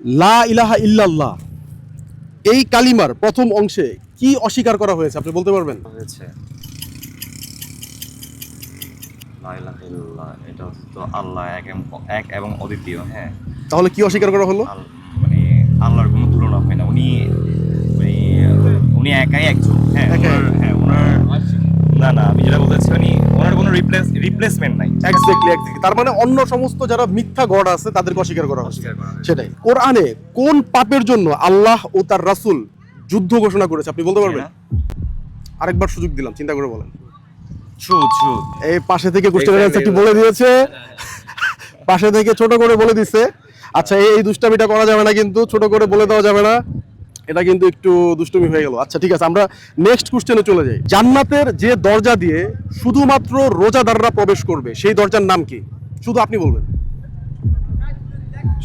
লা ইলাহা ইল্লাল্লাহ এই কালিমার প্রথম অংশে কি অস্বীকার করা হয়েছে আপনি বলতে পারবেন? হয়েছে লা ইলাহা ইল্লাল্লাহ, এটা তো আল্লাহ এক এবং অদ্বিতীয়। হ্যাঁ, তাহলে কি অস্বীকার করা হলো? মানে আল্লাহর কোনো তুলনা হয় না। উনি উনি উনি একাই একজন। হ্যাঁ, ওনার না না, আমি যেটা বলতে চাই ওনার কোনো রিপ্লেসমেন্ট নাই। এক্স্যাক্টলি। তার মানে অন্য সমস্ত যারা মিথ্যা গড আছে তাদেরকে অস্বীকার করা হচ্ছে। সেটাই। কোরআনে কোন পাপের জন্য আল্লাহ ও তার রাসূল যুদ্ধ ঘোষণা করেছে আপনি বলতে পারবেন? আরেকবার সুযোগ দিলাম, চিন্তা করে বলেন। ট্রুথ। এই পাশে থেকে কোশ্চেনের অ্যানসারটি বলে দিয়েছে, পাশে থেকে ছোট করে বলে দিছে। আচ্ছা, এই দুষ্টামিটা করা যাবে না, কিন্তু ছোট করে বলে দেওয়া যাবে না, এটা কিন্তু একটু দুষ্টুমি হয়ে গেল। আচ্ছা ঠিক আছে, আমরা নেক্সট কোশ্চেনে চলে যাই। জান্নাতের যে দরজা দিয়ে শুধুমাত্র রোজাদাররা প্রবেশ করবে সেই দরজার নাম কি? শুধু আপনি বলবেন।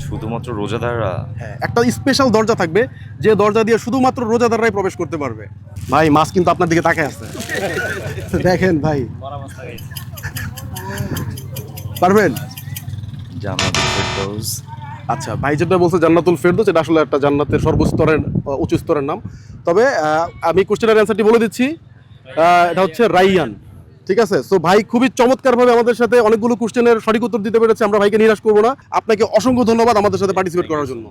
শুধুমাত্র রোজাদাররা? হ্যাঁ, একটা স্পেশাল দরজা থাকবে যে দরজা দিয়ে শুধুমাত্র রোজাদাররাই প্রবেশ করতে পারবে। ভাই মাছ কিন্তু আপনার দিকে তাকিয়ে আছে, দেখেন ভাই, পারবেন? জান্নাতুল ফেরদৌস। আচ্ছা, ভাই যেটা বলছে জান্নাতুল ফেরদৌস, এটা আসলে একটা জান্নাতের সর্বস্তরের উচ্চ স্তরের নাম। তবে আমি কোশ্চেনের অ্যান্সারটি বলে দিচ্ছি, এটা হচ্ছে রাইয়ান। ঠিক আছে। সো ভাই খুবই চমৎকারভাবে আমাদের সাথে অনেকগুলো কোশ্চেনের সঠিক উত্তর দিতে পেরেছে। আমরা ভাইকে নিরাশ করবো না। আপনাকে অসংখ্য ধন্যবাদ আমাদের সাথে পার্টিসিপেট করার জন্য।